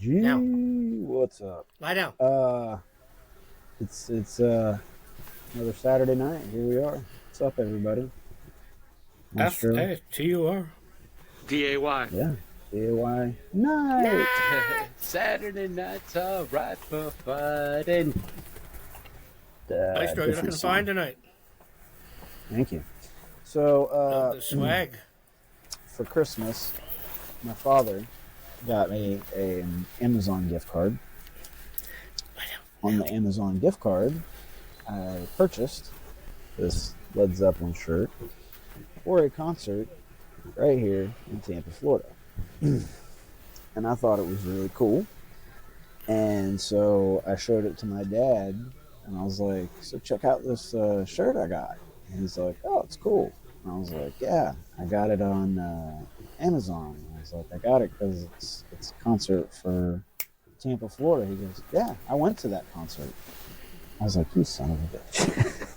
Gee, Now, what's up? lie down. It's another Saturday night. Here we are. What's up, everybody? Maestro. F-A-T-U-R. D-A-Y. Yeah. DIY night. Saturday night's alright for fighting. Nice story you're looking Different to song. find tonight. Thank you. So, The swag. for Christmas, my father got me an Amazon gift card. On the Amazon gift card, I purchased this Led Zeppelin shirt for a concert right here in Tampa, Florida. And I thought it was really cool. And so I showed it to my dad, and I was like, so check out this shirt I got. And he's like, oh, it's cool. And I was like, yeah, I got it on Amazon. And I was like, I got it because it's a concert for Tampa, Florida. He goes, yeah, I went to that concert. I was like, you son of a bitch.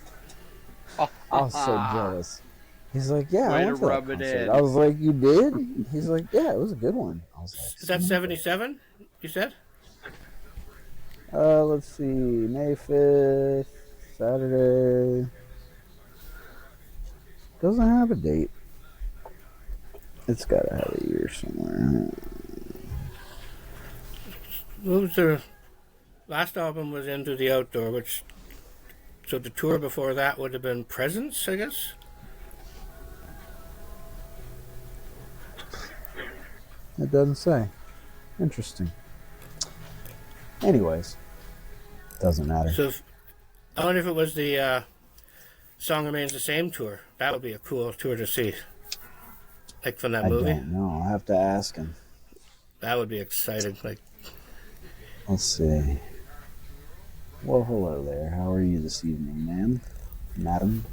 I was so jealous. He's like, yeah, I Way went to to that rub it concert. in. I was like, you did? He's like, yeah, it was a good one. I was like, Is that 77, you said? let's see, May 5th, Saturday. Doesn't have a date. It's got to have a year somewhere. What was the last album was Into the Outdoor, which, so the tour before that would have been Presence, I guess? It doesn't say. Interesting. Anyways, doesn't matter. So I wonder if it was the Song Remains the Same tour. That would be a cool tour to see. Like from that I movie. don't know. I'll have to ask him. That would be exciting. Like, Let's see. Well, hello there. How are you this evening, ma'am? Madam?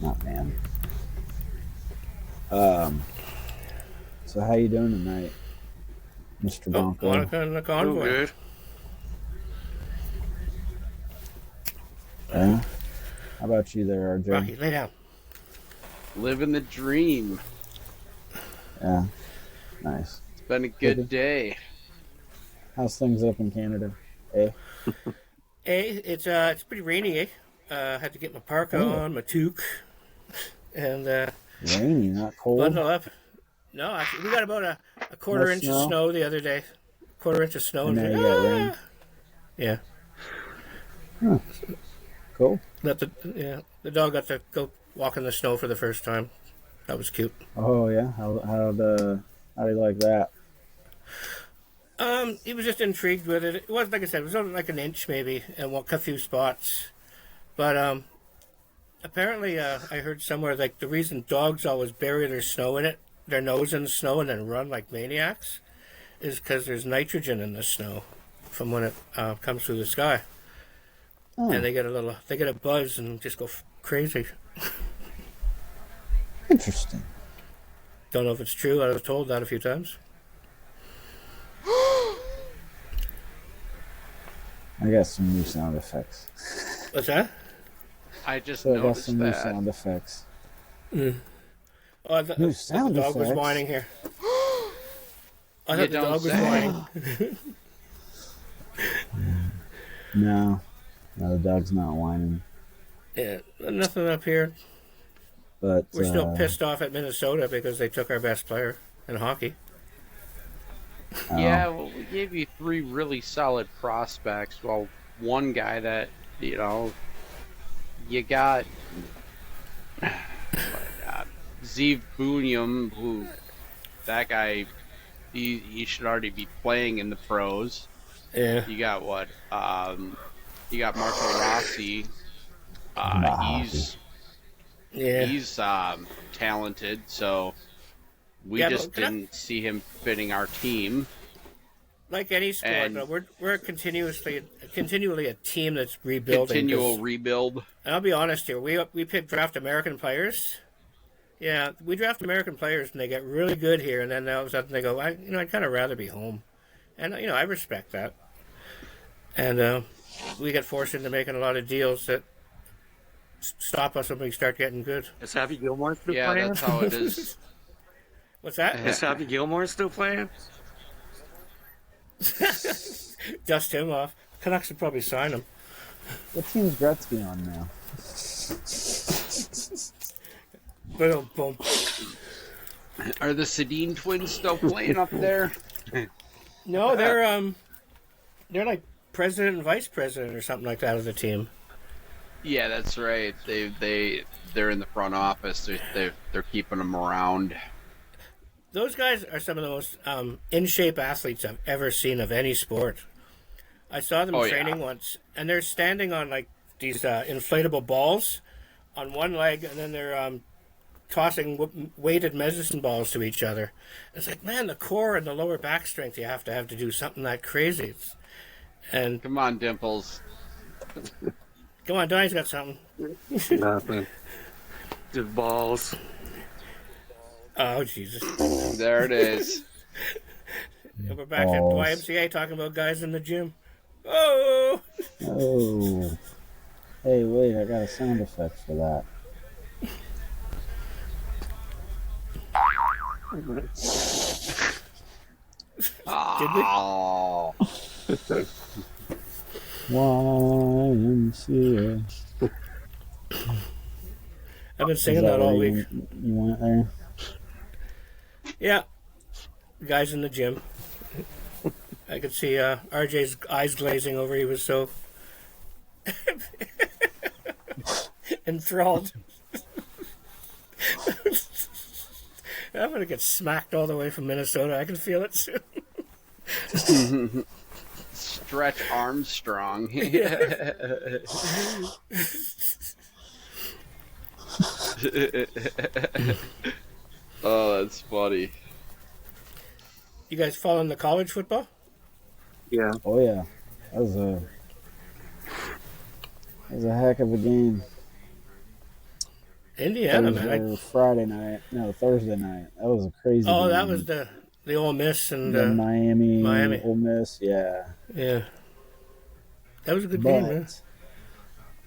Not ma'am. So how you doing tonight, Mr. Bonko? Monica and the Oh, Convoy. good. Yeah? How about you there, RJ? Rocky, lay down. Living the dream. Yeah. Nice. It's been a good day. How's things up in Canada? Eh? Hey, it's pretty rainy, eh? Had to get my parka Oh. on, my toque, and Rainy, not cold. bundle up. No, actually, we got about a quarter No inch snow? of snow the other day. Quarter inch of snow. And And now like, you got rain. Yeah. Cool. The dog got to go walk in the snow for the first time. That was cute. Oh yeah. How do you like that? He was just intrigued with it. It was, like I said, it was only like an inch maybe, and a few spots. But apparently, I heard somewhere like the reason dogs always bury their nose in the snow, and then run like maniacs, is because there's nitrogen in the snow from when it comes through the sky, Oh, and they get a buzz and just go crazy. interesting. Don't know if it's true. I was told that a few times. I got some new sound effects. What's that? I just So I got noticed some new that. sound effects. Oh, I thought New the sound dog was effects? whining here. I You thought the don't dog was say. whining. No, the dog's not whining. Yeah, nothing up here. But We're still pissed off at Minnesota because they took our best player in hockey. oh, Yeah, well, we gave you 3 really solid prospects. Well, one guy that, you got Zeev Bunyam, who, that guy, he should already be playing in the pros. Yeah. You got what? You got Marco Rossi. He's Yeah. he's talented, so we Yeah, just but can I- didn't see him fitting our team. Like any sport, And- though, we're continually a team that's rebuilding. Continual 'cause- rebuild. and I'll be honest here, we draft American players. Yeah, we draft American players and they get really good here, and then all of a sudden they go, I'd kind of rather be home, and I respect that. And we get forced into making a lot of deals that stop us when we start getting good. Is Happy Gilmore still Yeah, playing? that's how it is. What's that? Is Happy Gilmore still playing? Dust him off. Canucks would probably sign him. What team's Gretzky on now? Boom, boom. Are the Sedin twins still playing up there? No, they're like president and vice president or something like that of the team. Yeah, that's right. They're in the front office. They're keeping them around. Those guys are some of the most in shape athletes I've ever seen of any sport. I saw them training once, and they're standing on like these inflatable balls on one leg, and then they're tossing weighted medicine balls to each other. It's like, man, the core and the lower back strength you have to do something that crazy. And Come on, Dimples. come on, Donnie's got something. Nothing. Just balls. Oh, Jesus. There it is. And we're back at Balls. YMCA talking about guys in the gym. Oh! Oh. Hey, wait, I got a sound effect for that. Oh, YMCA. I've been Is singing that all where week. You went there? Yeah. Guys in the gym. I could see RJ's eyes glazing over. He was so enthralled. I'm going to get smacked all the way from Minnesota. I can feel it soon. Stretch Armstrong. Oh, that's funny. You guys following the college football? Yeah. Oh yeah, that was a heck of a game. Indiana, man. Friday night, no Thursday night. That was a crazy. Oh, game. that was the Ole Miss and the Miami, Miami. Ole Miss. Yeah, yeah. That was a good game, man.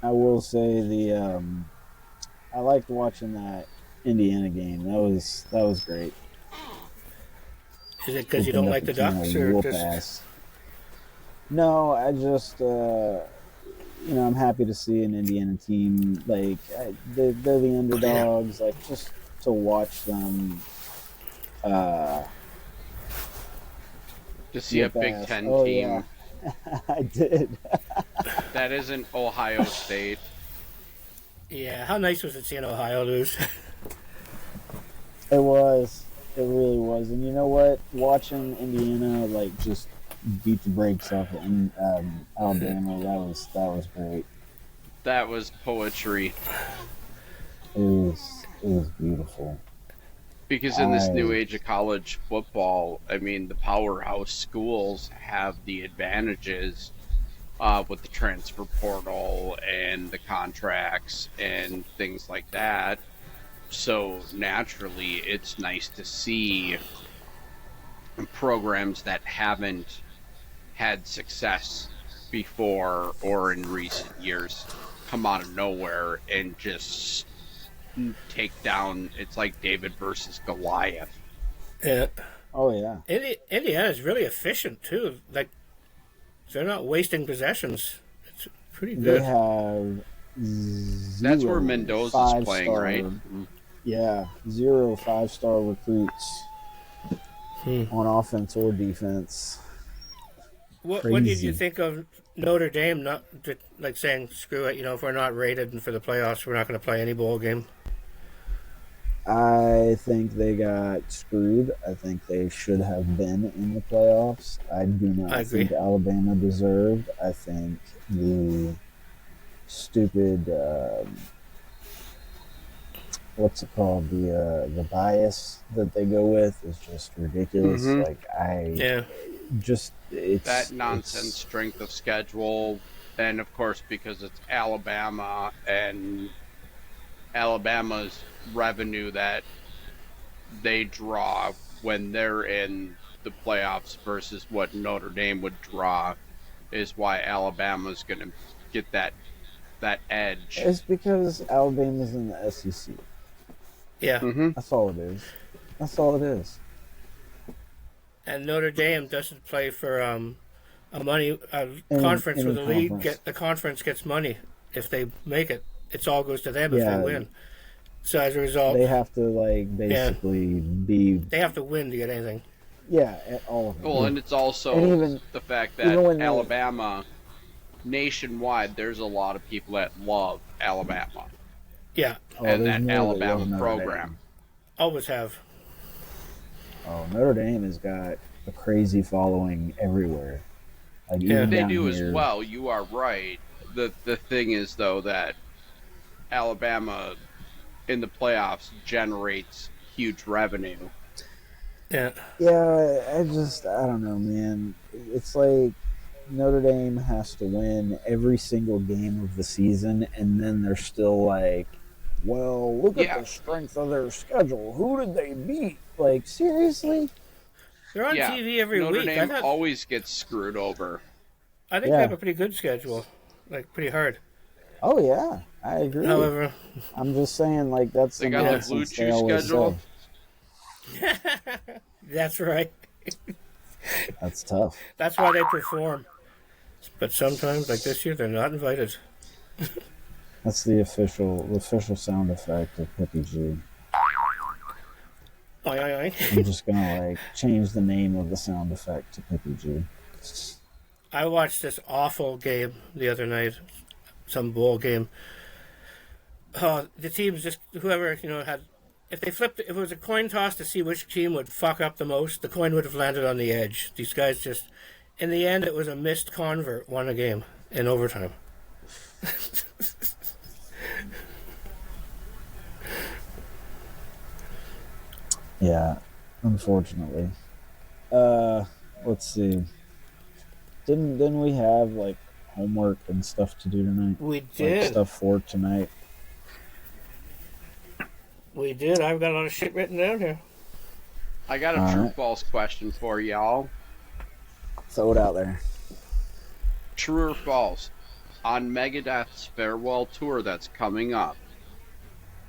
but I will say I liked watching that Indiana game. That was great. Is it because you don't like the Ducks, or just? Ass. No, I just I'm happy to see an Indiana team like they're the underdogs. Like just to watch them. To see a whoop Big ass. Ten Oh, team. yeah. I did. That isn't Ohio State. Yeah, how nice was it seeing Ohio lose? It was. It really was. And you know what? Watching Indiana like just beat the brakes off in Alabama, that was great. That was poetry. It was beautiful. Because in this new age of college football, I mean, the powerhouse schools have the advantages with the transfer portal and the contracts and things like that. So naturally, it's nice to see programs that haven't had success before or in recent years come out of nowhere and just take down. It's like David versus Goliath. Yeah. Oh yeah. Indiana's really efficient too. Like they're not wasting possessions. It's pretty They good. have That's where Mendoza's playing, right? Yeah, 0 5-star recruits on offense or defense. What did you Crazy. think of Notre Dame not like saying screw it? If we're not rated and for the playoffs, we're not going to play any bowl game. I think they got screwed. I think they should have been in the playoffs. I do not I agree. think Alabama deserved. I think the stupid what's it called? The bias that they go with is just ridiculous. Mhm. Like it's That nonsense strength of schedule, and of course because it's Alabama and Alabama's revenue that they draw when they're in the playoffs versus what Notre Dame would draw is why Alabama's going to get that edge. It's because Alabama's in the SEC. Yeah. Mm-hmm. That's all it is. That's all it is. And Notre Dame doesn't play for a Any- conference any where the league conference. the conference gets money if they make it. It all goes to them if Yeah. they win. So as a result, They have to like basically be they have to win to get anything. at all of them. Well, and it's also And even- the fact even that when they- Alabama, nationwide, there's a lot of people that love Alabama Yeah, Oh, and there's that more that love Alabama Notre program. Dame. always have. Oh, Notre Dame has got a crazy following everywhere. Like Yeah. even They down do here, as well. You are right. The thing is though that Alabama in the playoffs generates huge revenue. Yeah, Yeah, I don't know, man. It's like Notre Dame has to win every single game of the season, and then they're still like, well, look Yeah. at the strength of their schedule. Who did they beat? Like, seriously? they're on Yeah, TV every Notre week. Dame always gets screwed over. I think Yeah. they have a pretty good schedule, like pretty hard. Oh, yeah, I agree. However, I'm just saying, like, that's They the got the nonsense Blue they Chew always schedule. say. that's right. That's tough. That's why they perform. But sometimes, like this year, they're not invited. That's the official sound effect of Pippi G. Oi, oi, oi. I'm just gonna like change the name of the sound effect to Pippi G. I watched this awful game the other night, some bowl game. The teams just whoever had. If they flipped, if it was a coin toss to see which team would fuck up the most, the coin would have landed on the edge. These guys just, in the end, it was a missed convert won a game in overtime. Yeah, unfortunately. Let's see. Didn't we have like homework and stuff to do tonight? We Like did. stuff for tonight. We did. I've got a lot of shit written down here. I got a All true right. false question for y'all. Throw it out there. True or false? On Megadeth's farewell tour that's coming up,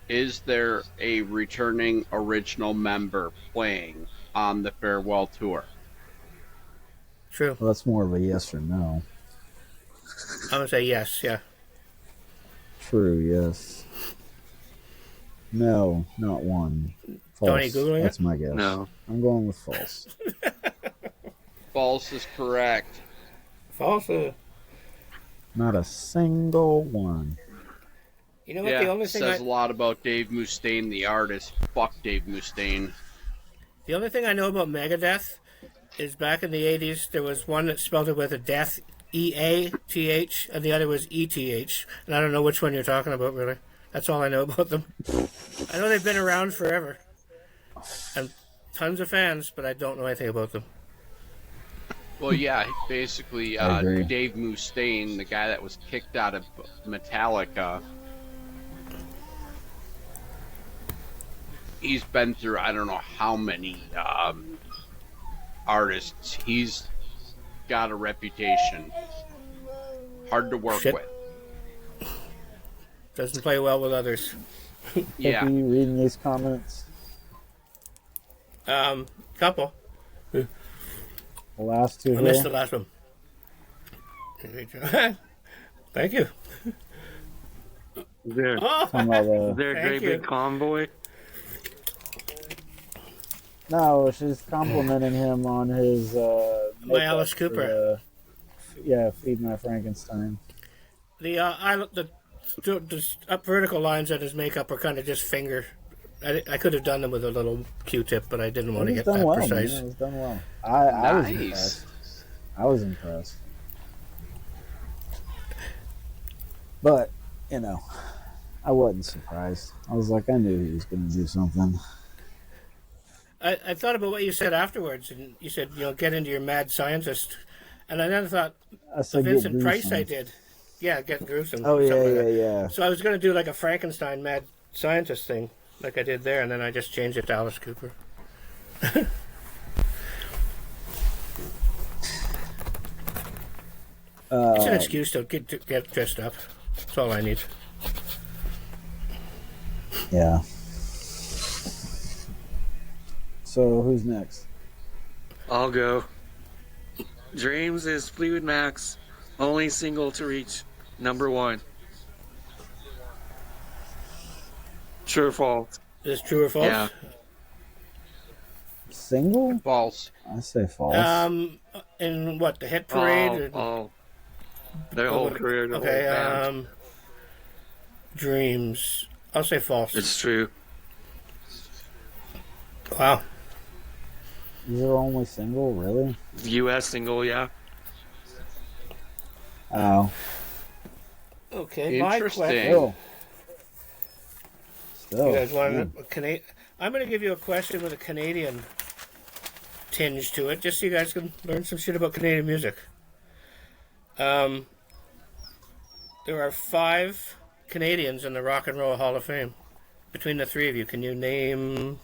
is there a returning original member playing on the farewell tour? True. Well, that's more of a yes or no. I'm gonna say yes. Yeah. True, yes. No, not one. False. Donnie Googling That's it? my guess. No. I'm going with false. False is correct. False. Not a single one. You know what? Yeah, The only thing says a lot about Dave Mustaine, the artist. Fuck Dave Mustaine. The only thing I know about Megadeth is back in the 80s, there was one that spelled it with a death, E-A-T-H, and the other was E-T-H. And I don't know which one you're talking about, really. That's all I know about them. I know they've been around forever. And tons of fans, but I don't know anything about them. Well, yeah, basically, I agree. Dave Mustaine, the guy that was kicked out of Metallica, he's been through I don't know how many artists. He's got a reputation. Hard to work Shit. with. Doesn't play well with others. Yeah. Pippi, reading these comments. Couple. The last two I missed the here. last one. Thank you. Is there, Oh, Talking about is there a Thank great you. big convoy? no, she's complimenting him on his My makeup Alice for Cooper. Feed My Frankenstein. the up vertical lines on his makeup are kind of just finger. I could have done them with a little Q-tip, but I didn't want to It was get done that well, precise. man. It was done well. I was Nice. impressed. I was impressed. But, I wasn't surprised. I was like, I knew he was going to do something. I thought about what you said afterwards, and you said, get into your mad scientist. And I then thought, I said, Vincent get Price gruesome. I did. Yeah, get gruesome. Oh, yeah, something like that. yeah. So I was going to do like a Frankenstein mad scientist thing, like I did there, and then I just changed it to Alice Cooper. It's an excuse to get dressed up. That's all I need. Yeah. So, who's next? I'll go. Dreams is Fleetwood Mac's only single to reach #1. True or false? Is this true or false? Yeah. Single? False. I say false. In what, the hit parade? Their whole career. The whole band. Dreams. I'll say false. It's true. Wow. These are only single, really? U.S. single, yeah. Oh. Okay, my Interesting. question. Still. Still. You guys want yeah. I'm going to give you a question with a Canadian tinge to it, just so you guys can learn some shit about Canadian music. There are 5 Canadians in the Rock and Roll Hall of Fame. Between the 3 of you, can you name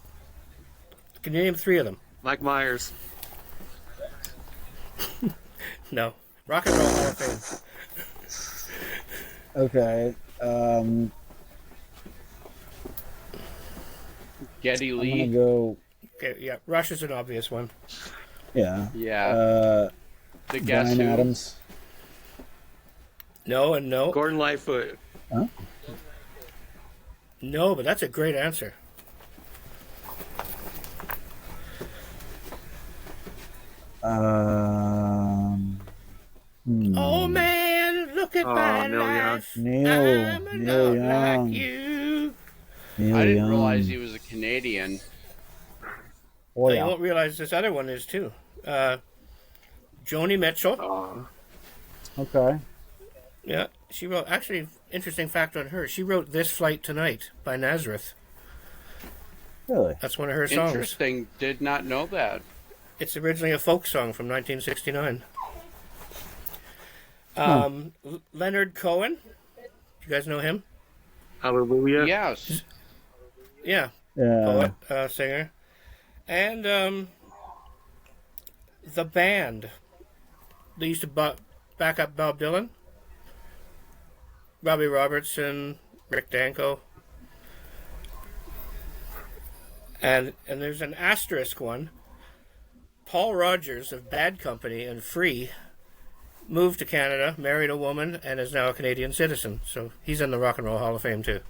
3 of them? Mike Myers. No. Rock and Roll Hall of Fame. Okay. Geddy I'm Lee. gonna go. Okay, yeah, Rush is an obvious one. Yeah. Yeah. The Guess Bryan Who. Adams. No and no. Gordon Lightfoot. Huh? No, but that's a great answer. Oh man, look at my Neil Young. life. Neil I'm a lot Young. like you. Neil I didn't Young. realize he was a Canadian. Oh, You yeah. won't realize this other one is too. Joni Mitchell. Okay. Yeah, she wrote. Actually, interesting fact on her. She wrote "This Flight Tonight" by Nazareth. Really? That's one of her songs. Interesting. Did not know that. It's originally a folk song from 1969. Leonard Cohen. You guys know him? Hallelujah. Yes. Yeah, Yeah. poet, singer. And the band. They used to back up Bob Dylan. Robbie Robertson, Rick Danko. And there's an asterisk one. Paul Rogers of Bad Company and Free moved to Canada, married a woman, and is now a Canadian citizen. So he's in the Rock and Roll Hall of Fame too.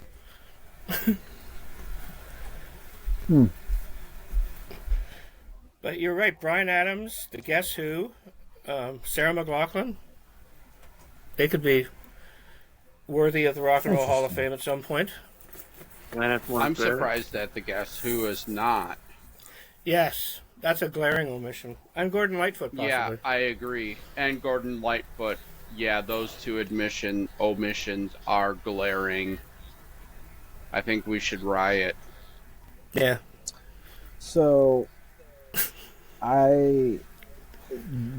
But you're right, Bryan Adams, the Guess Who, Sarah McLachlan, they could be worthy of the Rock and Roll Hall of Fame at some point. I'm surprised that the Guess Who is not. Yes, that's a glaring omission. And Gordon Lightfoot, possibly. Yeah, I agree. And Gordon Lightfoot. Yeah, those two omissions are glaring. I think we should riot. Yeah. So,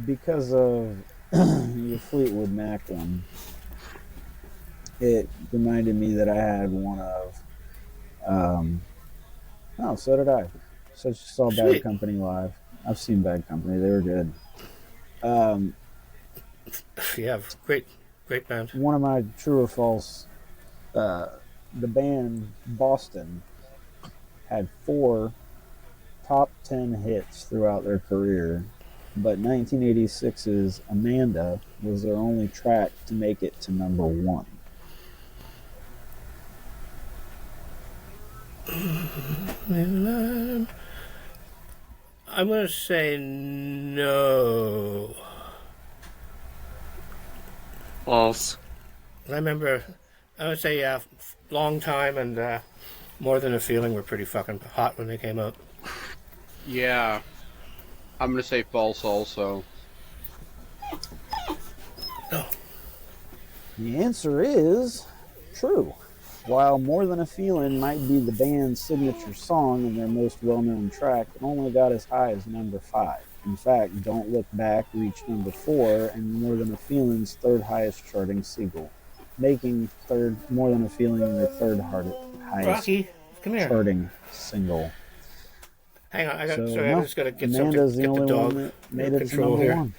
because of the Fleetwood Mac one, it reminded me that I had one of, so did I. So I saw Bad Sweet. Company live. I've seen Bad Company. They were good. Yeah, great band. One of my true or false, the band Boston had 4 top 10 hits throughout their career, but 1986's Amanda was their only track to make it to #1. I'm going to say no. False. I remember, I would say Long Time and More Than a Feeling were pretty fucking hot when they came out. Yeah. I'm going to say false also. No. The answer is true. While More Than a Feeling might be the band's signature song and their most well-known track, it only got as high as #5. In fact, Don't Look Back reached #4 and More Than a Feeling's 3rd highest charting single, making More Than a Feeling their 3rd highest Rocky, come here. charting single. Hang on, I So, just got to get Amanda's something. the Get the only dog one that made under it to control here. #1.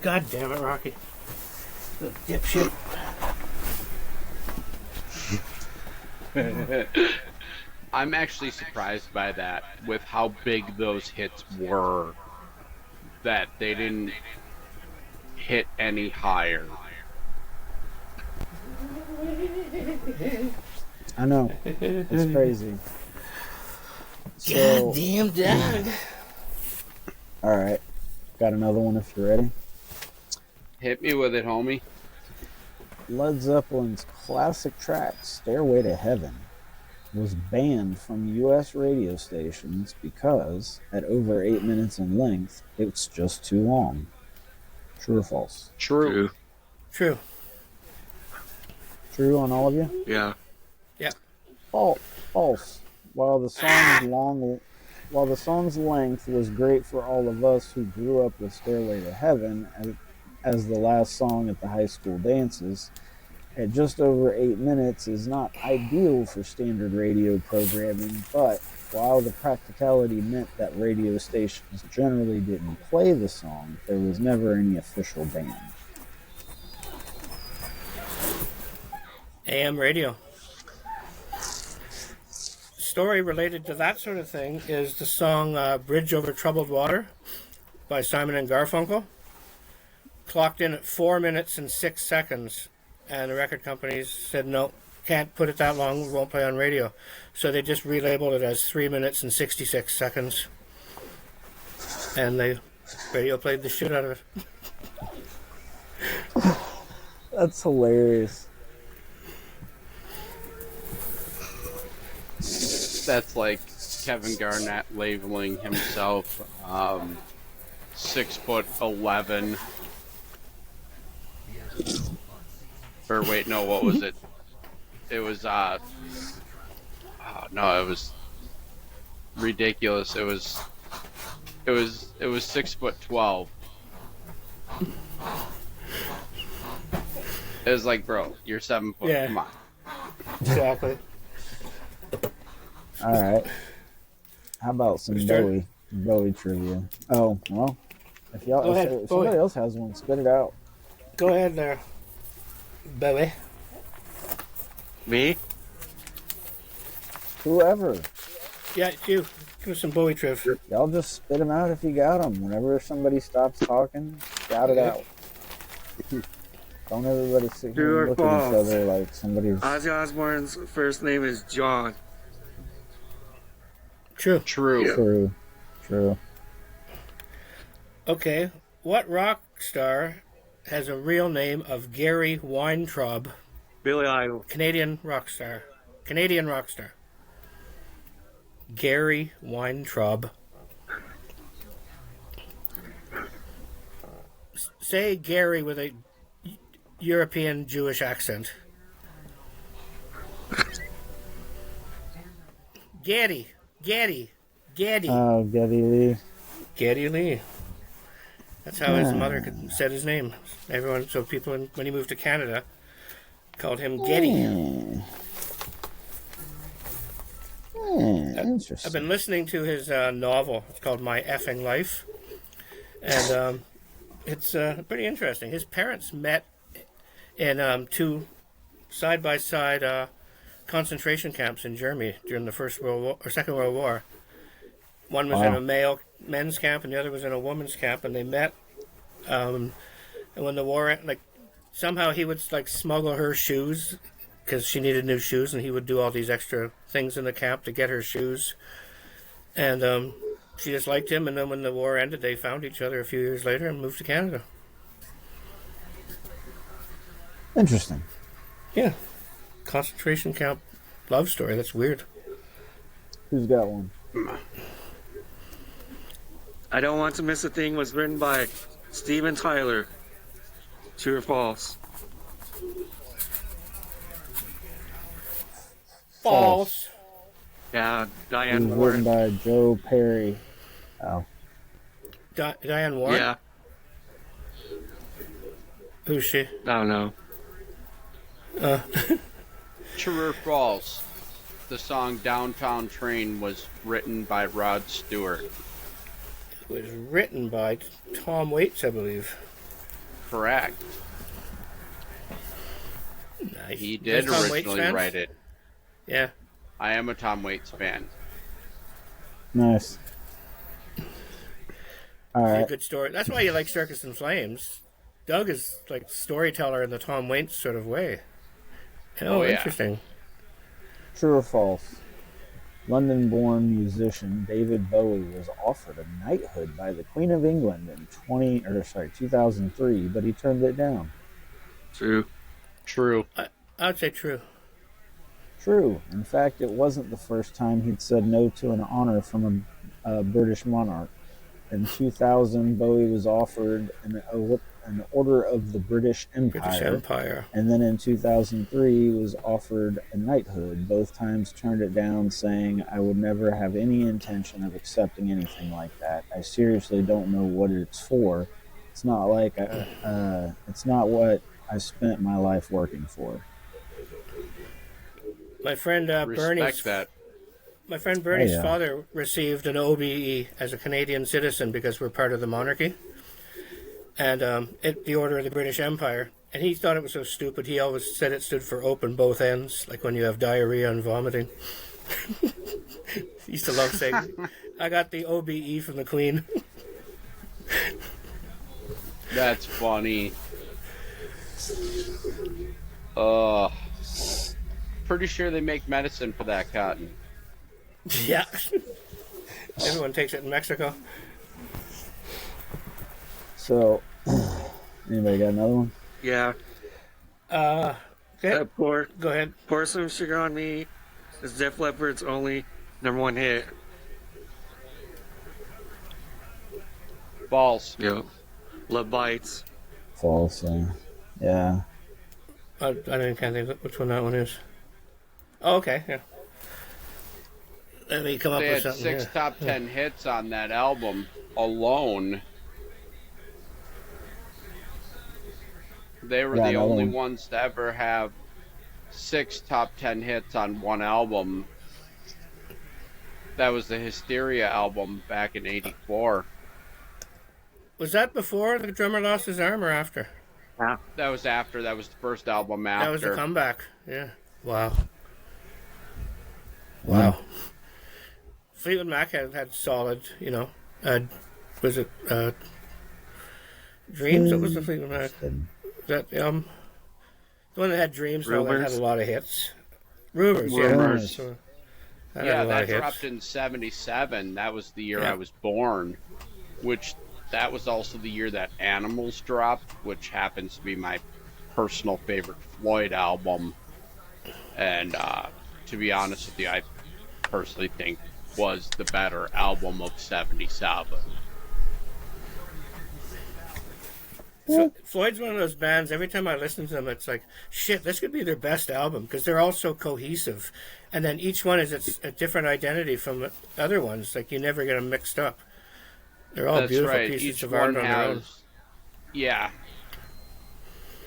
God damn it, Rocky. The dipshit. I'm actually surprised by that with how big those hits were, that they didn't hit any higher. I know. It's crazy. So, Goddamn dog. all right. Got another one if you're ready. Hit me with it, homie. Led Zeppelin's classic track, Stairway to Heaven, was banned from U.S. radio stations because, at over 8 minutes in length, it's just too long. True or false? True. True. True on all of you? Yeah. Yep. False. While the song's length was great for all of us who grew up with Stairway to Heaven as the last song at the high school dances, at just over 8 minutes is not ideal for standard radio programming, but while the practicality meant that radio stations generally didn't play the song, there was never any official ban. AM radio. Story related to that sort of thing is the song Bridge Over Troubled Water by Simon and Garfunkel. Clocked in at 4 minutes and 6 seconds, and the record companies said, no, can't put it that long, we won't play on radio. So they just relabeled it as 3 minutes and 66 seconds. And the radio played the shit out of it. That's hilarious. That's like Kevin Garnett labeling himself 6'11". Or wait, no, what was it? It was oh no, it was ridiculous. It was 6'12". It was like, bro, you're 7 foot. Yeah. Come on. Exactly. All right. How about some Whose turn? Bowie trivia? Oh, well, if Go ahead, if somebody Bowie. else has one, spit it out. Go ahead there, Bowie. Me? Whoever. Yeah, it's you. Give us some Bowie triv. Y'all just spit them out if you got them. Whenever somebody stops talking, shout it out. Don't everybody sit True here or and look at each false? other like somebody's... Ozzy Osbourne's first name is John. True. True. True. Okay, what rock star has a real name of Gary Weintraub? Billy Idol. Canadian rock star. Gary Weintraub. Say Gary with a European Jewish accent. Gaddy. Oh, Geddy Lee. Geddy Lee. That's how his mother said his name. Everyone, so people, when he moved to Canada, called him Geddy. Interesting. I've been listening to his novel. It's called My Effing Life. And it's pretty interesting. His parents met in two side-by-side concentration camps in Germany during the Second World War. One was in a men's camp, and the other was in a women's camp, and they met. And when the war, somehow he would smuggle her shoes because she needed new shoes, and he would do all these extra things in the camp to get her shoes. And she just liked him, and then when the war ended, they found each other a few years later and moved to Canada. Interesting. Yeah, concentration camp love story. That's weird. Who's got one? I Don't Want to Miss a Thing was written by Steven Tyler. True or false? False. Yeah, It Diane was written Warren. by Joe Perry. Oh. Diane Warren? Yeah, Who's she? I don't know. True or false? The song Downtown Train was written by Rod Stewart. It was written by Tom Waits, I believe. Correct. Nice. He did Guys Tom Waits originally fans? write it. Yeah. I am a Tom Waits fan. Nice. All A right. good story. That's why you like Circus and Flames. Doug is like storyteller in the Tom Waits sort of way. Oh, yeah. Interesting. True or false? London-born musician David Bowie was offered a knighthood by the Queen of England in 2003, but he turned it down. True. True. I would say true. True. In fact, it wasn't the first time he'd said no to an honor from a British monarch. In 2000, Bowie was offered an Order of the British Empire. British Empire. And then in 2003, he was offered a knighthood. Both times turned it down, saying, I would never have any intention of accepting anything like that. I seriously don't know what it's for. It's not like it's not what I spent my life working for. My friend Respect that. My friend Bernie's Oh, yeah. father received an OBE as a Canadian citizen because we're part of the monarchy, and the Order of the British Empire. And he thought it was so stupid. He always said it stood for open both ends, like when you have diarrhea and vomiting. He used to love saying, "I got the OBE from the Queen." That's funny. Pretty sure they make medicine for that cotton. Yeah. Everyone takes it in Mexico. So, anybody got another one? Yeah. Okay, Pour go ahead. Some Sugar on Me is Def Leppard's only #1 hit. False. Yep. Love Bites. False. Yeah. I can't think which one that one is. Oh, okay, yeah. Let me come up They with had something. six here. top 10 hits on that album alone. They were Yeah, the another only one. ones to ever have 6 top 10 hits on one album. That was the Hysteria album back in '84. Was that before the drummer lost his arm or after? That was after. That was the first album after. That was the comeback. Yeah. Wow. Wow. Fleetwood Mac had solid, was it Dreams? What was the Fleetwood Mac? That the one that had Dreams though, that had a lot of hits. Rumors. Rumors. So, Yeah, had a lot that of hits. dropped in '77. That was the year Yeah. I was born, which that was also the year that Animals dropped, which happens to be my personal favorite Floyd album. And to be honest with you, I personally think was the better album of '77. Floyd's one of those bands, every time I listen to them, it's like, shit, this could be their best album because they're all so cohesive. And then each one is a different identity from the other ones. Like, you never get them mixed up. They're all That's beautiful right. pieces Each of one art on their own. has, yeah.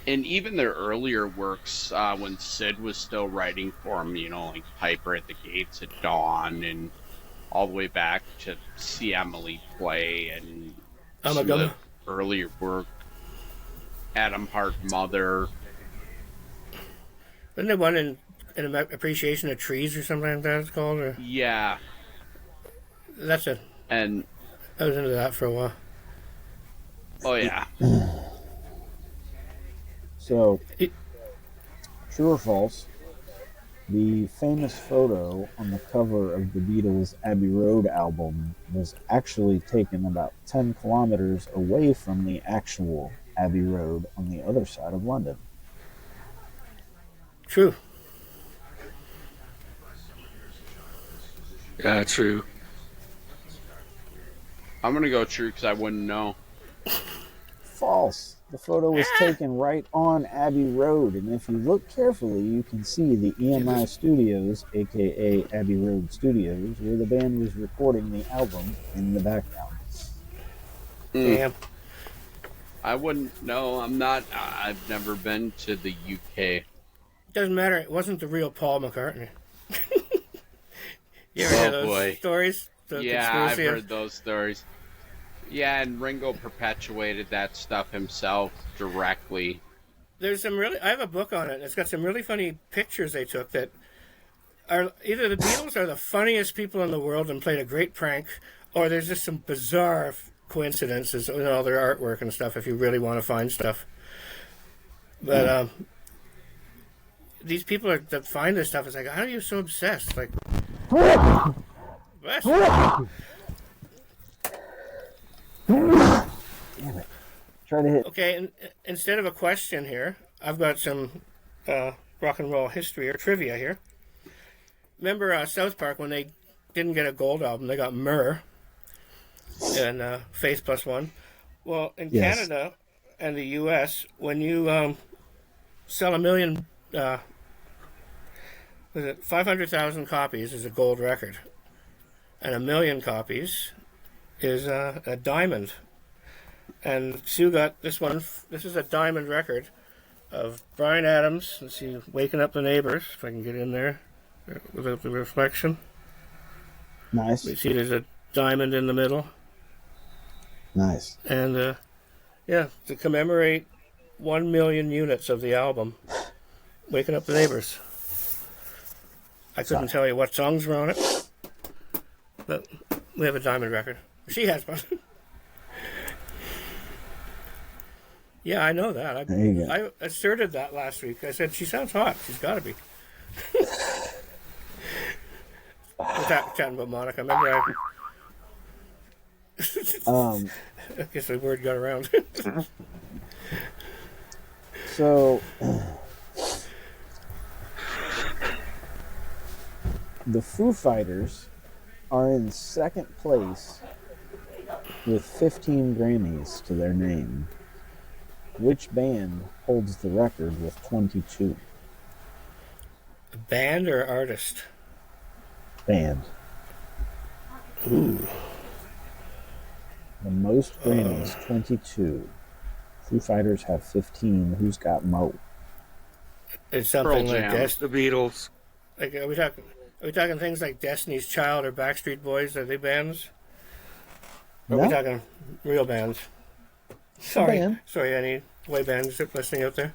And even their earlier works, when Sid was still writing for him, like Piper at the Gates at Dawn, and all the way back to See Emily Play, and some of the earlier work, Adam Hart Mother. Isn't there one in Appreciation of Trees or something like that it's called? Or Yeah. And I was into that for a while. oh yeah. So, true or false? The famous photo on the cover of the Beatles' Abbey Road album was actually taken about 10 kilometers away from the actual Abbey Road on the other side of London. True. Yeah, true. I'm going to go true because I wouldn't know. False. The photo was taken right on Abbey Road, and if you look carefully, you can see the EMI Studios, aka Abbey Road Studios, where the band was recording the album in the background. Damn. I wouldn't know. I've never been to the UK. Doesn't matter. It wasn't the real Paul McCartney. You ever hear those stories? The Yeah, I've conspiracy? heard those stories. Yeah, and Ringo perpetuated that stuff himself directly. There's some really. I have a book on it. It's got some really funny pictures they took that are either the Beatles are the funniest people in the world and played a great prank, or there's just some bizarre coincidences in all their artwork and stuff. If you really want to find stuff, but these people that find this stuff is like, how are you so obsessed? Like, bless you. Damn it. Try to hit. Okay, and instead of a question here, I've got some rock and roll history or trivia here. Remember South Park when they didn't get a gold album, they got Myrrh and Faith Plus One. Well, in Yes. Canada and the U.S., when you sell 1 million, was it 500,000 copies is a gold record, and 1 million copies is a diamond. And Sue got this one. This is a diamond record of Bryan Adams. Let's see, Waking Up the Neighbors, if I can get in there without the reflection. Nice. You see there's a diamond in the middle. Nice. And, yeah, to commemorate 1 million units of the album, Waking Up the Neighbors. I couldn't tell you what songs were on it, but we have a diamond record. She has one. Yeah, I know that. There you go. I asserted that last week. I said, she sounds hot. She's got to be. We're chatting about Monica. Remember I guess the word got around. So, the Foo Fighters are in second place with 15 Grammys to their name. Which band holds the record with 22? Band or artist? Band. Ooh. The most Grammys, 22. Foo Fighters have 15. Who's got Mo? It's something Pearl like Jam. this. The Beatles. Like, are we talking things like Destiny's Child or Backstreet Boys? Are they bands? Or are we No. talking real bands? Band. Sorry, any boy bands listening out there?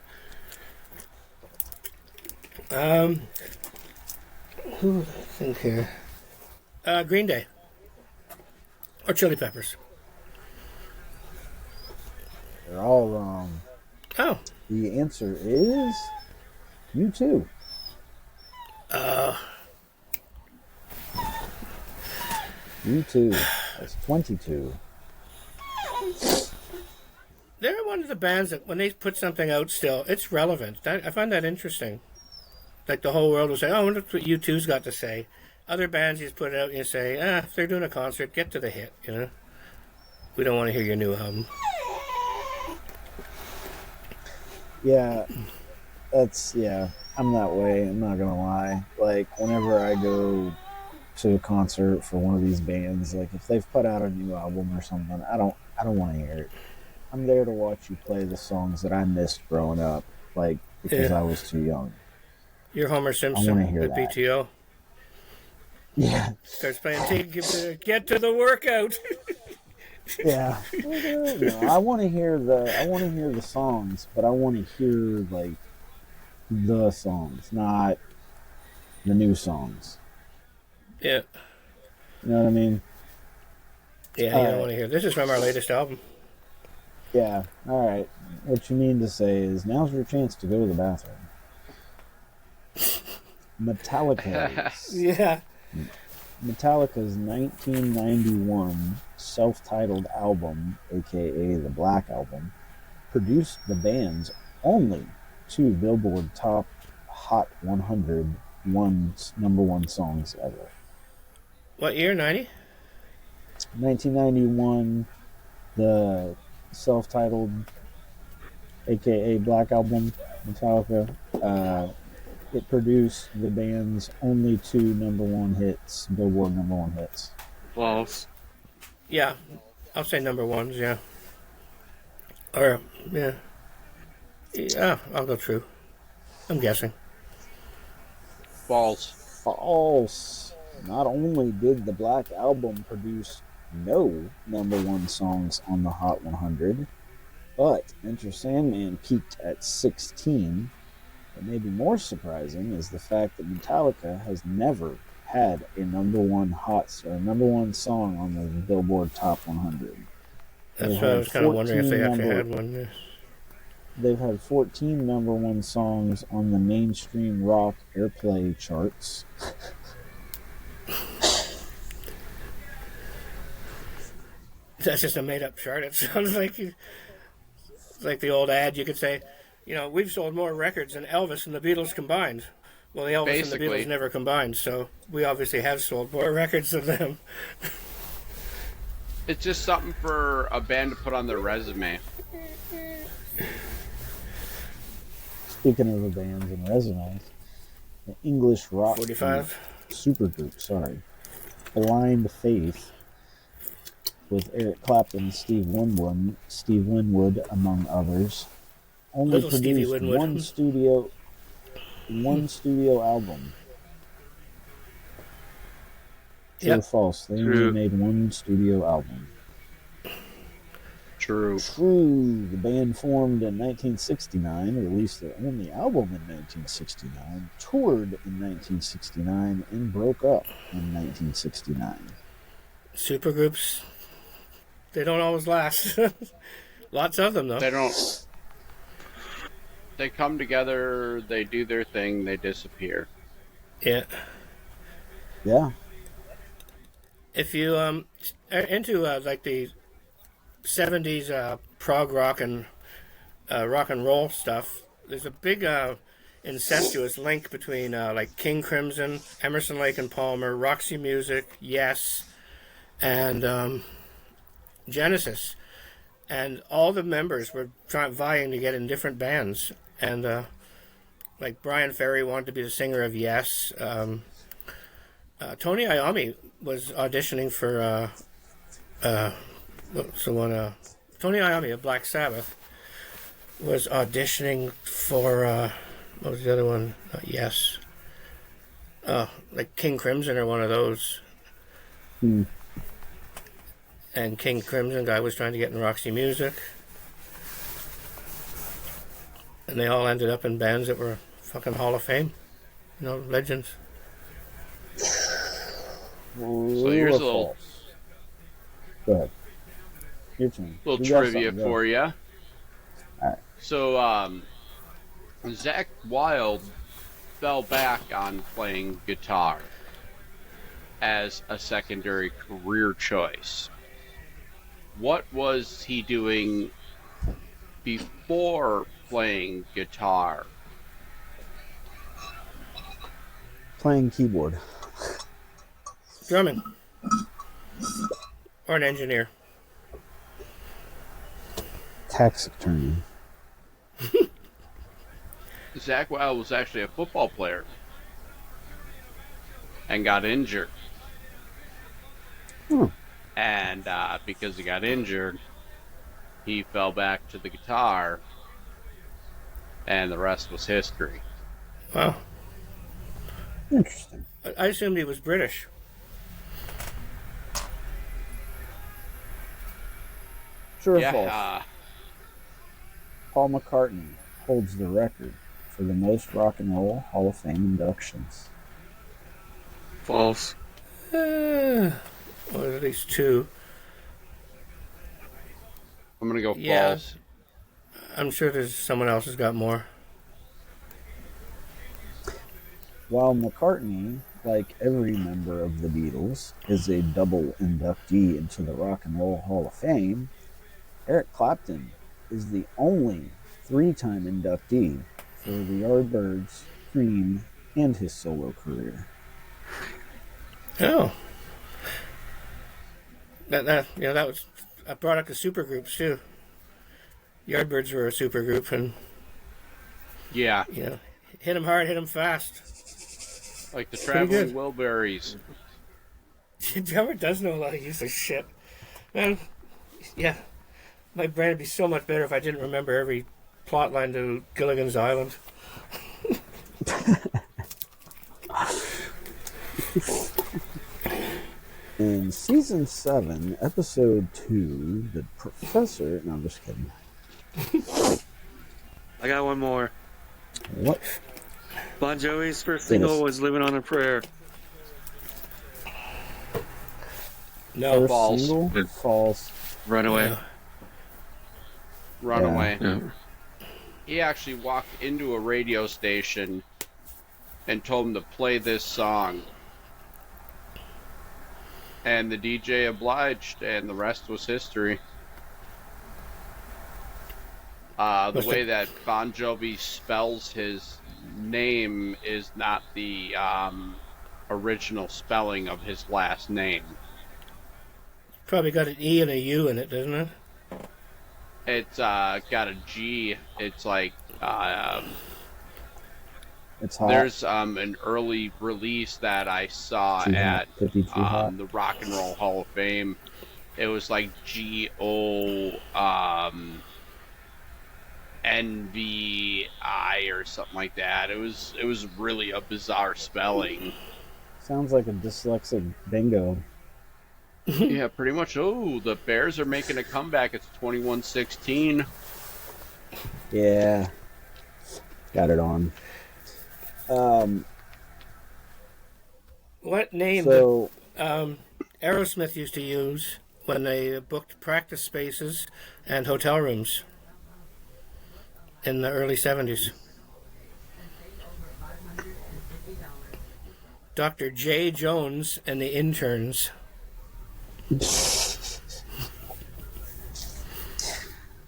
Who would I think here? Green Day. Or Chili Peppers. They're all wrong. Oh. The answer is U2. U2. That's 22. They're one of the bands that when they put something out still, it's relevant. I find that interesting. Like the whole world will say, oh, look what U2's got to say. Other bands you just put it out and you say, if they're doing a concert, get to the hit, you know? We don't want to hear your new album. Yeah, I'm that way. I'm not gonna lie. Like, whenever I go to a concert for one of these bands, like if they've put out a new album or something, I don't want to hear it. I'm there to watch you play the songs that I missed growing up, like because Yeah. I was too young. You're Homer I Simpson wanna hear at that. BTO. Yeah, Starts playing Get to the Workout. yeah. No, I want to hear the songs, but I want to hear like the songs, not the new songs. Yeah. You know what I mean? Yeah, you don't want to hear. This is from our latest album. Yeah. All right. What you mean to say is now's your chance to go to the bathroom. Metallica's Yeah. Metallica's 1991 self-titled album, aka the Black Album, produced the band's only 2 Billboard Top Hot 100 number one songs ever. What year? 90? 1991, the self-titled, aka Black Album, Metallica. It produced the band's only 2 number one hits, Billboard number one hits. False. Yeah. I'll say number ones, yeah. Or, yeah. Yeah, I'll go true. I'm guessing. False. False. Not only did the Black Album produce no number one songs on the Hot 100, but Enter Sandman peaked at 16, But maybe more surprising is the fact that Metallica has never had a number one song on the Billboard Top 100. That's why I was kind of wondering if they actually had one. Yeah. They've had 14 number one songs on the mainstream rock airplay charts. That's just a made-up chart. It sounds like like the old ad. You could say, we've sold more records than Elvis and the Beatles combined. Well, the Elvis and the Beatles never combined, so we obviously have sold more records than them. It's just something for a band to put on their resume. Speaking of the bands and resumes, the English rock 45 supergroup, Blind Faith, with Eric Clapton and Steve Winwood, among others, only Little Stevie produced Winwood. one studio album. True or false? They only made one studio album. True. The band formed in 1969, released their only album in 1969, toured in 1969, and broke up in 1969. Supergroups, they don't always last. Lots of them, though. They don't. They come together, they do their thing, they disappear. Yeah. Yeah. If you are into like the 70s prog rock and roll stuff, there's a big incestuous link between like King Crimson, Emerson, Lake and Palmer, Roxy Music, Yes, and Genesis. And all the members were vying to get in different bands. And like Brian Ferry wanted to be the singer of Yes. Tony Iommi was auditioning for Tony Iommi of Black Sabbath was auditioning for what was the other one? Yes. Like King Crimson or one of those. And King Crimson guy was trying to get in Roxy Music. And they all ended up in bands that were fucking Hall of Fame. Legends. So here's a little... Go ahead. Your turn. Little trivia for you. All right. So, Zakk Wylde fell back on playing guitar as a secondary career choice. What was he doing before playing guitar? Playing keyboard. Drumming. Or an engineer. Tax attorney. Zakk Wylde was actually a football player and got injured. And because he got injured, he fell back to the guitar, and the rest was history. Wow. Interesting. I assumed he was British. True or false? Paul McCartney holds the record for the most Rock and Roll Hall of Fame inductions. False. Or at least two. I'm going to go false. I'm sure there's someone else who's got more. While McCartney, like every member of the Beatles, is a double inductee into the Rock and Roll Hall of Fame, Eric Clapton is the only three-time inductee for the Yardbirds, Cream, and his solo career. Oh. That was a product of supergroups too. Yardbirds were a supergroup, and yeah, hit them hard, hit them fast. Like the Traveling Wilburys. Drummer does know a lot of useless shit, man. Yeah, my brain would be so much better if I didn't remember every plot line to Gilligan's Island. In season 7, episode 2, the professor... No, I'm just kidding. I got one more. What? Bon Jovi's first single Yes. was "Living on a Prayer." No. First False. single? Good. False. "Runaway." Yeah. Runaway. Yeah. He actually walked into a radio station and told him to play this song. And the DJ obliged, and the rest was history. The What's way that? that Bon Jovi spells his name is not the original spelling of his last name. Probably got an E and a U in it, doesn't it? It's got a G. It's like It's hot. there's an early release that I saw Too hot. at 52 hot. the Rock and Roll Hall of Fame. It was like GO NVI or something like that. It was really a bizarre spelling. Sounds like a dyslexic bingo. Yeah, pretty much. Oh, the Bears are making a comeback. It's 21-16. Yeah. Got it on. What name So, did Aerosmith used to use when they booked practice spaces and hotel rooms in the early 70s? Dr. J. Jones and the Interns.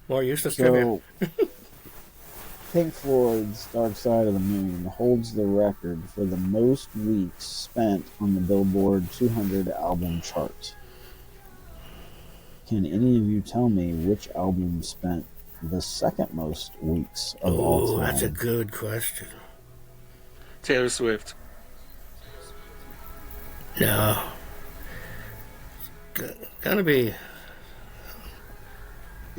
More useless trivia. so Pink Floyd's Dark Side of the Moon holds the record for the most weeks spent on the Billboard 200 album chart. Can any of you tell me which album spent the second most weeks of all Oh, time? that's a good question. Taylor Swift. No. Gotta be.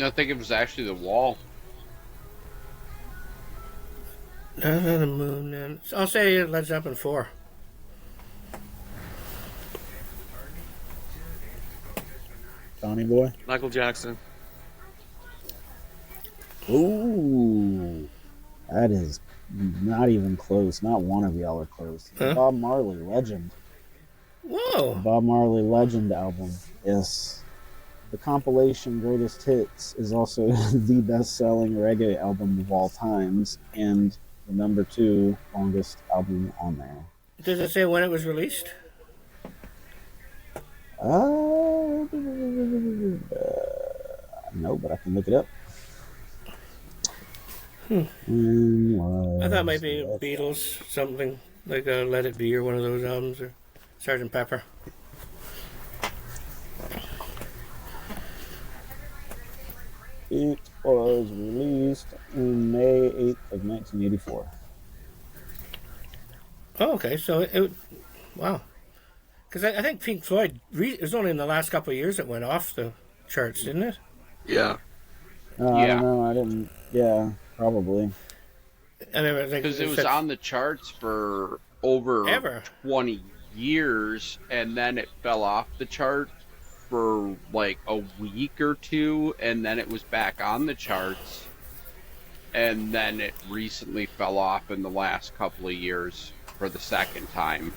I think it was actually The Wall. No, the moon. Then. I'll say Led Zeppelin 4. Donnie Boy? Michael Jackson. Ooh, that is not even close. Not one of y'all are close. Huh? Bob Marley, Legend. Whoa. Bob Marley Legend album. Yes. The compilation Greatest Hits is also the best-selling reggae album of all times and the number 2 longest album on there. Does it say when it was released? No, but I can look it up. When I thought was maybe that? Beatles, something like Let It Be or one of those albums, or Sgt. Pepper. It was released on May 8th of 1984. Oh, okay. So it wow. Because I think Pink Floyd, it was only in the last couple of years it went off the charts, didn't it? Yeah. I Yeah. don't know. I didn't. Yeah, probably. And I think Because it was on the charts for over Ever. 20 years, and then it fell off the chart for like a week or two, and then it was back on the charts, and then it recently fell off in the last couple of years for the second time.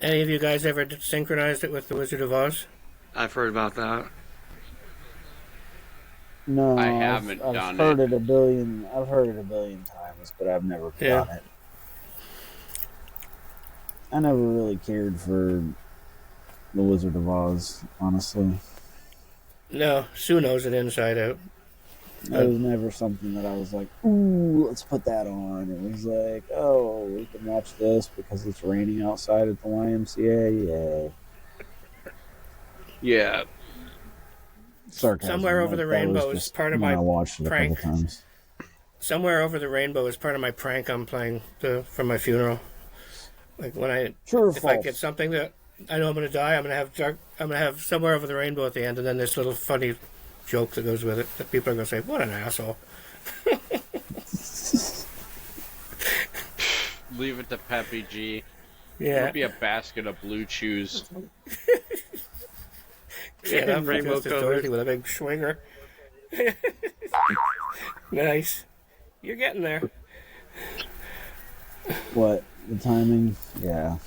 Any of you guys ever synchronized it with The Wizard of Oz? I've heard about that. No, I haven't I've done heard it. it a billion. I've heard it a billion times, but I've never Yeah. done it. I never really cared for The Wizard of Oz, honestly. No, Sue knows it inside out. It was never something that I was like, ooh, let's put that on. It was like, oh, we can watch this because it's raining outside at the YMCA. Yay. Yeah. Sarcasm. Somewhere Over the that was Rainbow is just part of when my I watched it prank. a couple times. Somewhere Over the Rainbow is part of my prank I'm playing for my funeral. Like when True or if I false? get something that I know I'm going to die, I'm going to have Somewhere Over the Rainbow at the end, and then this little funny joke that goes with it that people are going to say, "What an asshole." Leave it to Peppy G. Yeah. It'll be a basket of blue chews. Yeah, I'm Rainbow dressed as covered. Dorothy with a big swinger. Nice. You're getting there. What? The timing? Yeah.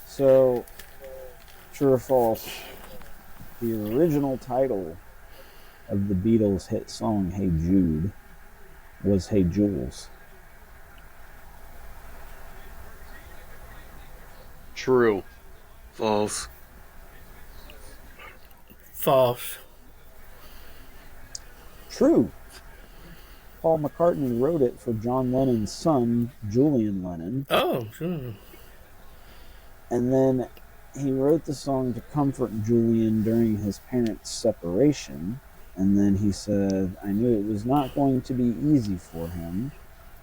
So, true or false, the original title of the Beatles' hit song, Hey Jude, was Hey Jules. True. False. False. True. Paul McCartney wrote it for John Lennon's son, Julian Lennon, Oh, sure. and then he wrote the song to comfort Julian during his parents' separation, and then he said, I knew it was not going to be easy for him.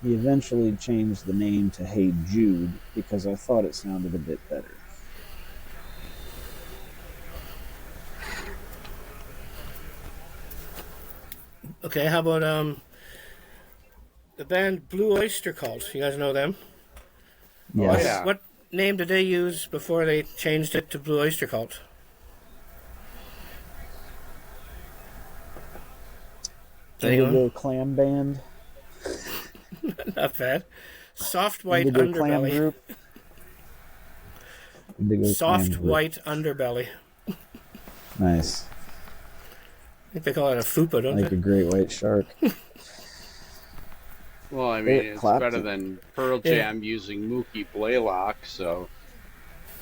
He eventually changed the name to Hey Jude because I thought it sounded a bit better. Okay, how about the band Blue Oyster Cult? You guys know them? Yes. yeah. What name did they use before they changed it to Blue Oyster Cult? Anyone? Indigo Clam Band. Not bad. Soft White Indigo Clam Underbelly. Group. Indigo Soft Clam Group. White Underbelly. Nice. I think they call it a fupa, don't Like they? a great white shark. Well, I mean, Eric it's Clapton. better than Pearl Yeah. Jam using Mookie Blaylock, so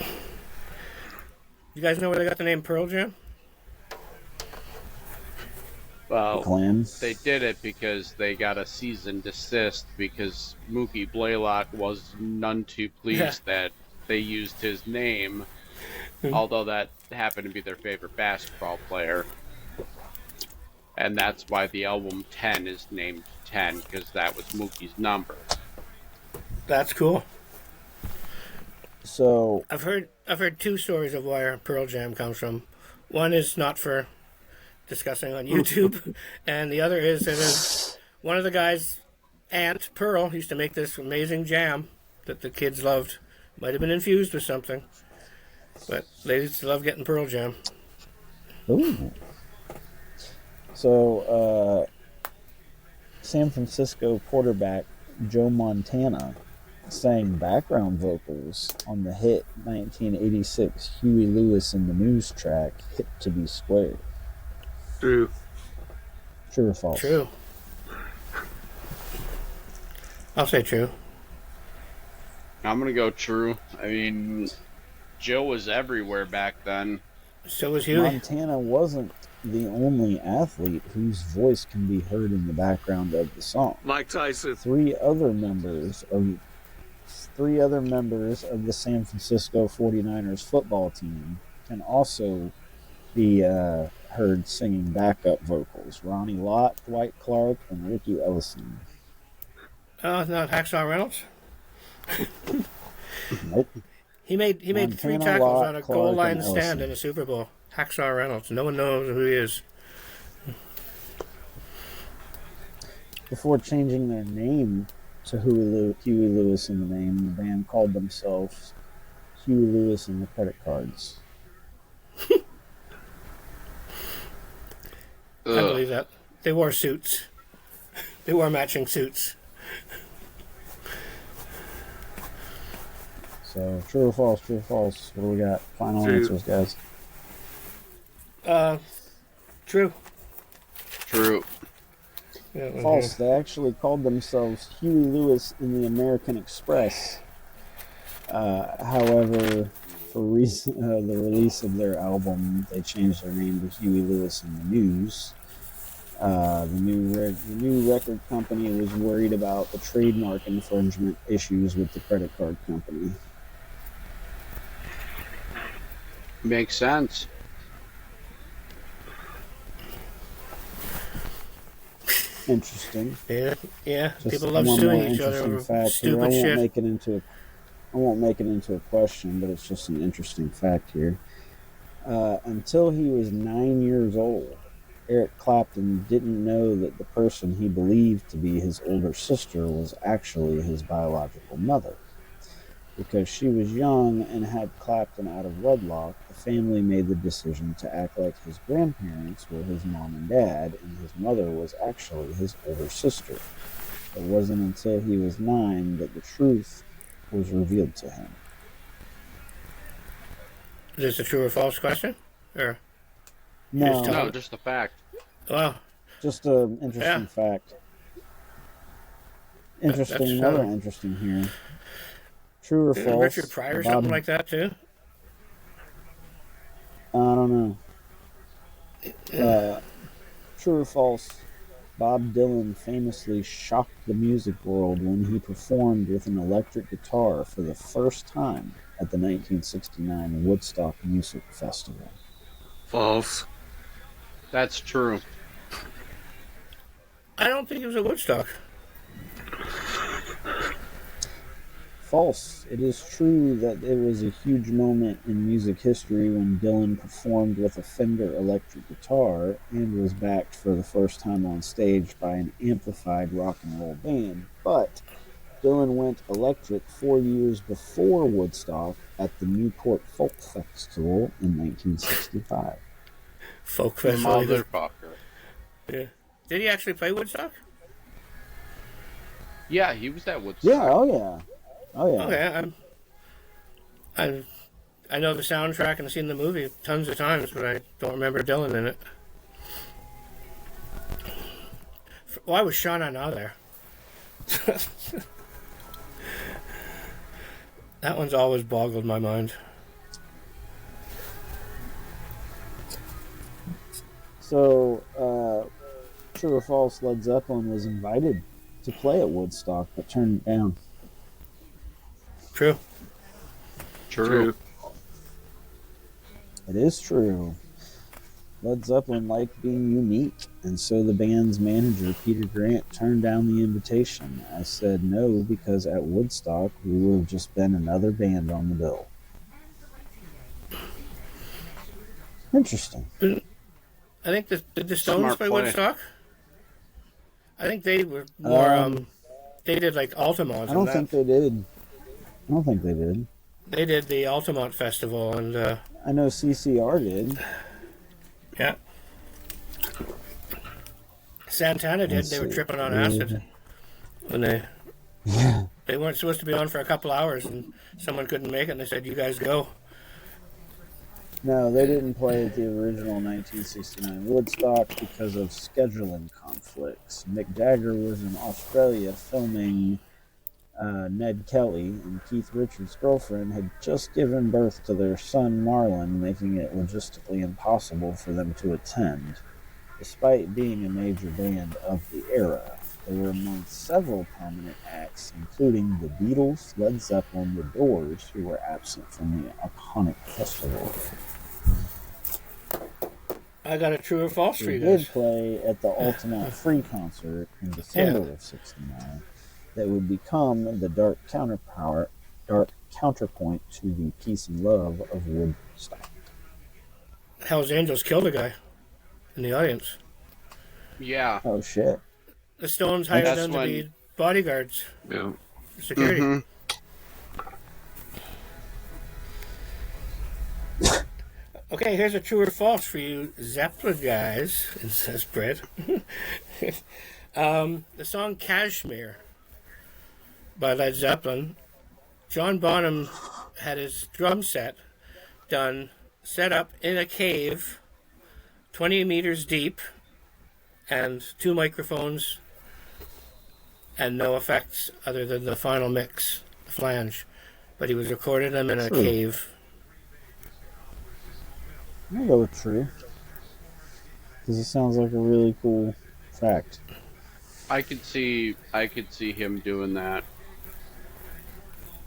You guys know where they got the name Pearl Jam? well, Clams. they did it because they got a cease and desist because Mookie Blaylock was none too pleased that they used his name, although that happened to be their favorite basketball player. And that's why the album 10 is named 10, because that was Mookie's number. That's cool. So, I've heard two stories of where Pearl Jam comes from. One is not for discussing on YouTube, and the other is that one of the guys' aunt Pearl used to make this amazing jam that the kids loved. Might have been infused with something, but they used to love getting Pearl Jam. ooh. So, San Francisco quarterback Joe Montana sang background vocals on the hit 1986 Huey Lewis and the News track Hip to Be Squared. True. True or false? True. I'll say true. I'm going to go true. I mean, Joe was everywhere back then. So was Huey. Montana wasn't the only athlete whose voice can be heard in the background of the song. Mike Tyson. Three other members of the San Francisco 49ers football team can also be heard singing backup vocals. Ronnie Lott, Dwight Clark, and Ricky Ellison. Oh, not Hacksaw Reynolds. Nope. He made 3 Montana, tackles Lott, on a Clark, goal and line Ellison. stand in a Super Bowl. Hacksaw Reynolds. No one knows who he is. Before changing their name to Huey Lewis and the name, the band called themselves Huey Lewis and the Credit Cards. I believe that. They wore suits. They wore matching suits. So, true or false, true or false? What do we got? Final True. answers, guys. True. True. Yeah, False. They actually called themselves Huey Lewis in the American Express. However, for the release of their album, they changed their name to Huey Lewis in the News. The new record company was worried about the trademark infringement issues with the credit card company. Makes sense. Interesting. Yeah. Just People love one suing more each other interesting over fact here. stupid shit. I won't make it into a question, but it's just an interesting fact here. Until he was 9 years old, Eric Clapton didn't know that the person he believed to be his older sister was actually his biological mother. Because she was young and had Clapton out of wedlock, the family made the decision to act like his grandparents were his mom and dad, and his mother was actually his older sister. It wasn't until he was 9 that the truth was revealed to him. Is this a true or false question? Or No, Just tell No, just the fact. well, just an interesting Yeah. fact. that's, Interesting, another interesting here. True or isn't it false? Richard Pryor or something like that too? I don't know. True or false? Bob Dylan famously shocked the music world when he performed with an electric guitar for the first time at the 1969 Woodstock Music Festival. False. That's true. I don't think it was a Woodstock. False. It is true that it was a huge moment in music history when Dylan performed with a Fender electric guitar and was backed for the first time on stage by an amplified rock and roll band. But Dylan went electric 4 years before Woodstock at the Newport Folk Festival in 1965. Folk festival. Motherfucker. Yeah. Did he actually play Woodstock? Yeah, he was at Woodstock. Yeah, oh yeah. Oh yeah. Okay, I know the soundtrack and I've seen the movie tons of times, but I don't remember Dylan in it. Why was Sean Anna there? That one's always boggled my mind. So, true or false, Led Zeppelin was invited to play at Woodstock but turned it down. True. True. It is true. Led Zeppelin liked being unique, and so the band's manager, Peter Grant, turned down the invitation. I said no because at Woodstock we would have just been another band on the bill. Interesting. I think did the Stones Smart play play. Woodstock? I think they were more. They did like Altamont. I don't think they did. I don't think they did. They did the Altamont Festival, and I know CCR did. yeah, Santana did. Let's They were see. tripping on acid when Yeah. they weren't supposed to be on for a couple hours, and someone couldn't make it. And they said, "You guys go." No, they didn't play at the original 1969 Woodstock because of scheduling conflicts. Mick Jagger was in Australia filming Ned Kelly, and Keith Richards' girlfriend had just given birth to their son Marlon, making it logistically impossible for them to attend. Despite being a major band of the era, they were among several prominent acts, including the Beatles, Led Zeppelin, The Doors, who were absent from the iconic festival. I got a true or false for They you did guys. play at the Ultimate Free concert in December of '69 that would become the dark counterpoint to the Peace and Love of Woodstock. Hell's Angels killed a guy in the audience. Yeah. Oh shit. The Stones hired That's them to when- be bodyguards, Yeah. for security. Mhm. Okay, here's a true or false for you Zeppelin guys, it says Brett. The song Kashmir by Led Zeppelin, John Bonham had his drum set set up in a cave 20 meters deep and 2 microphones and no effects other than the final mix, the flange. But he was recording them in a True. cave. I'll go with true. Because it sounds like a really cool fact. I could see him doing that.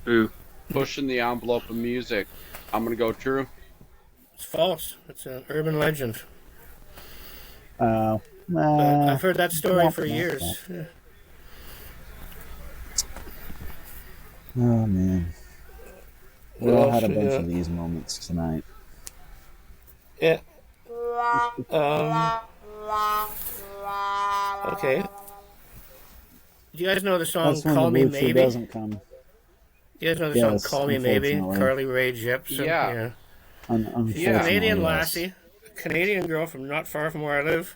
True. Pushing the envelope of music. I'm gonna go true. It's false. It's an urban legend. Nah, I've heard that story for years. Oh man. We What all else had a we bunch got? of these moments tonight. Yeah. Okay. Do you guys know the song That's when "Call the Me Bluetooth Maybe"? doesn't come. You guys know the song Yes, "Call Me Maybe"? unfortunately. Carly Rae Jepsen. Yeah. She's a Yeah. Canadian yes. lassie, a Canadian girl from not far from where I live.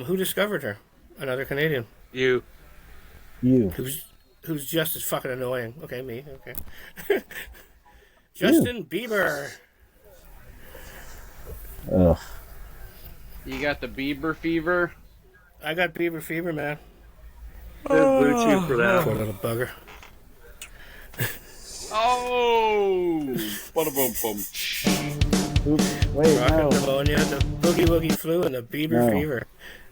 Who discovered her? Another Canadian. You. You. who's just as fucking annoying. Okay, me. Okay. Justin Bieber. Ugh. You got the Bieber fever. I got Bieber fever, man. There's Bluetooth for that. Poor little bugger. Oh, bum. Oops. Wait, Rocket no. pneumonia, the boogie woogie flu, and the Bieber No. fever.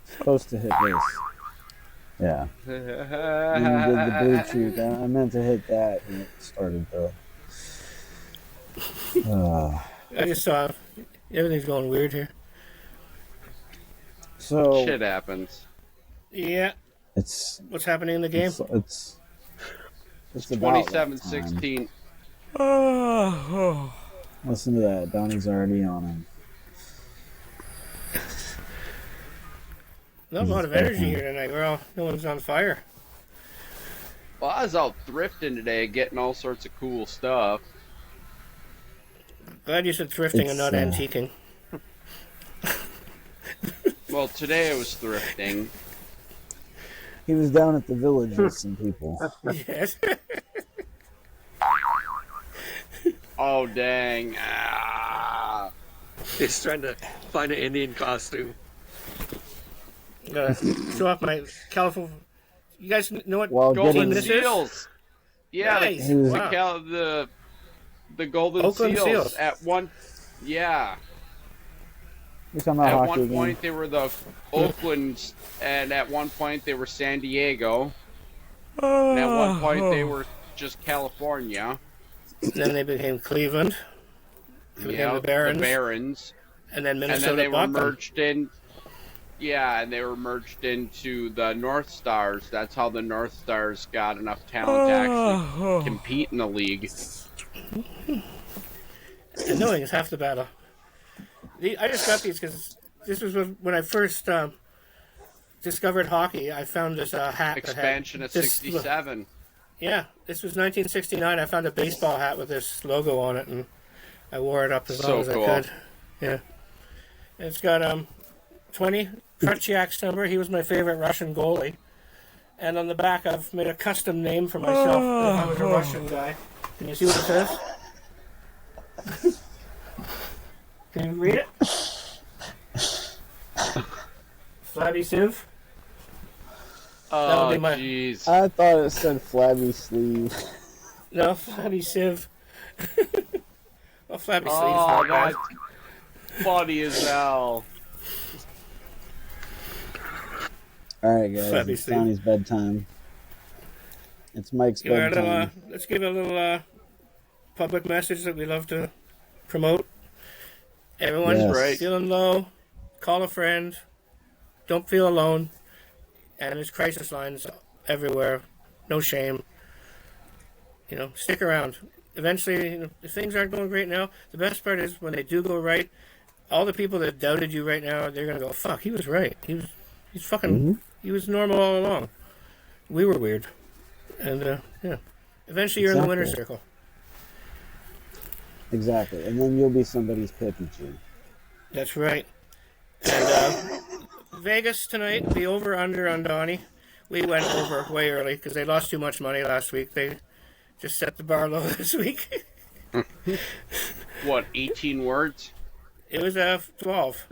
Supposed to hit this. Yeah. You did the Bluetooth. I meant to hit that, and it started to. I just saw everything's going weird here. So Shit happens. Yeah, it's what's happening in the game? it's about that 27-16. time. Listen to that. Donnie's already on him. Not a lot of energy here tonight. No one's on fire. Well, I was out thrifting today, getting all sorts of cool stuff. Glad you said thrifting and It's, not antiquing. Well, today I was thrifting. He was down at the village with some people. Yes. Oh, dang. Ah. He's trying to find an Indian costume. Gotta show off my California. You guys know what While team Golden this Seals. is? Yeah, Nice. He was- Wow. the Golden Oakland Seals. at one. Yeah, You're talking about at hockey one again? point they were the Oakland, and at one point they were San Diego. And at one point they were just California. Then they became Cleveland. They became Yeah, the Barons. The Barons. And then And Minnesota then they were bought them. merged in. Yeah, and they were merged into the North Stars. That's how the North Stars got enough talent to actually compete in the league. And knowing is half the battle. I just got these because this was when I first discovered hockey. I found this hat. that had Expansion of this- 67. Yeah, this was 1969. I found a baseball hat with this logo on it, and I wore it up as So long as cool. I could. Yeah. It's got 20 Tretiak's number. He was my favorite Russian goalie. And on the back, I've made a custom name for myself if I was a Russian guy. Can you see what it says? Can you read it? Flabby Siv? That would Oh, be my- jeez. I thought it said flabby sleeve. No, Flabby Siv. Well, Flabby Oh, Sleeves. that's funny as hell. All right, guys. Flabby It's sleeve. Donnie's bedtime. It's Mike's bedtime. Let's give a little public message that we love to promote. Everyone's Yes. Right. feeling low, call a friend. Don't feel alone. And there's crisis lines everywhere. No shame. Stick around. Eventually, if things aren't going great now, the best part is when they do go right, all the people that doubted you right now, they're going to go, fuck, he was right. He's fucking, he was normal all along. We were weird. And, yeah. Eventually you're in the winner's Exactly. circle. Exactly. And then you'll be somebody's pet G. That's right. And Vegas tonight, the over-under on Donnie. We went over way early because they lost too much money last week. They just set the bar low this week. What, 18 words? It was 12.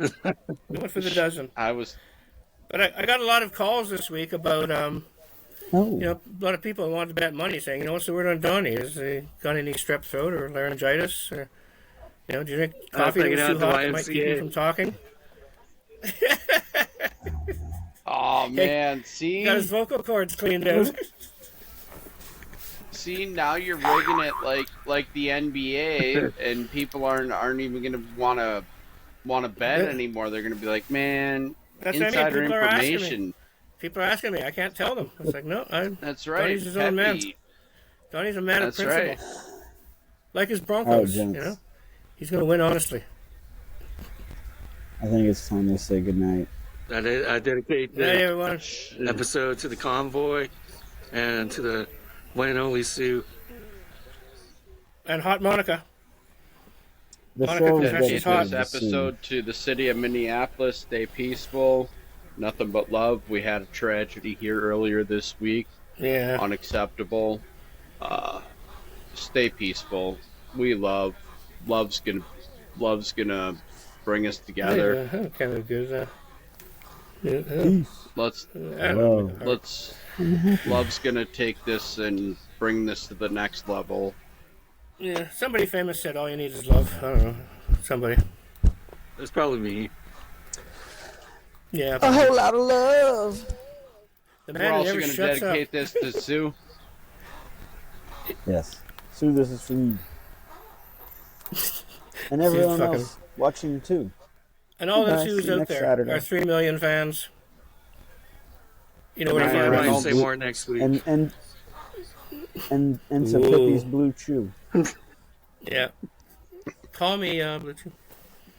We went for the dozen. I was. But I got a lot of calls this week about, Oh. a lot of people who wanted to bet money saying, what's the word on Donnie? Is he got any strep throat or laryngitis? Or, do you drink coffee that thinking was out too the hot that might keep you YMCA. from talking? Oh, man. See? Got his vocal cords cleaned out. See, now you're rigging it like the NBA, and people aren't even going to want to bet anymore. They're going to be like, man, That's what I mean. insider People are asking me. information. People are asking me. I can't tell them. It's like, no, That's right. Donnie's his own man. Peppy. Donnie's a man of That's principle. right. Like his All Broncos, right, gents. He's going to win honestly. I think it's time to say goodnight. I dedicate Good night, the everyone. episode to the convoy and to the one and only Sue. And Hot Monica. The Monica show is Confessions dedicated Hot. This to Sue. episode to the city of Minneapolis. Stay peaceful. Nothing but love. We had a tragedy here earlier this week. Yeah. unacceptable. Stay peaceful. We love's gonna bring us together. Yeah, kind of good. Yeah, Peace. Let's Love. love's gonna take this and bring this to the next level. yeah, somebody famous said all you need is love. I don't know. Somebody. It's probably me. Yeah. A whole lot of love. The We're man who also never gonna shuts up. dedicate this to Sue. Yes. Sue, this is for you. And everyone fucking- else watching too. And all Nice. the Sues See you out next there, Saturday. our 3 million fans. You know what Ryan I'm I Reynolds. talking might about? say more next week. And some Ooh. Pippi's Blue Chew. Yeah. Call me, Blue Chew.